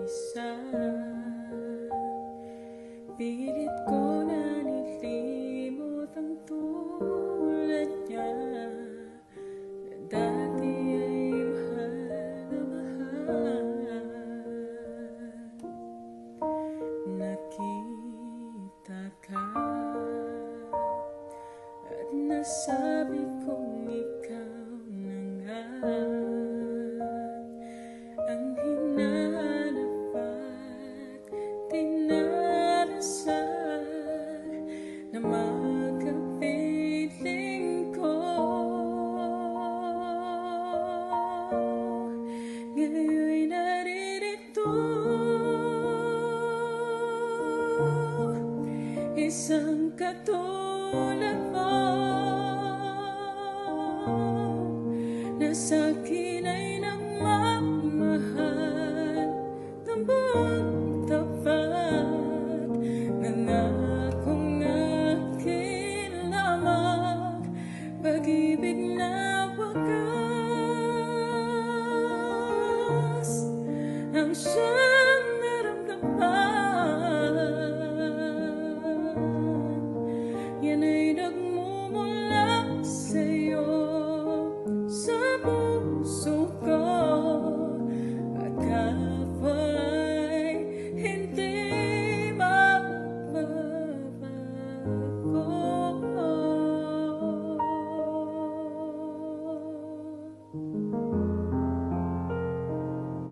isa. Pilit ko na nilimot ang tulad niya, na dati ay mahal na mahal. Nakita ka at nasabi kong ikaw na nga ang hinahanap at tinarasal na magkapiling ko. Ngayon'y naririto, isang katulad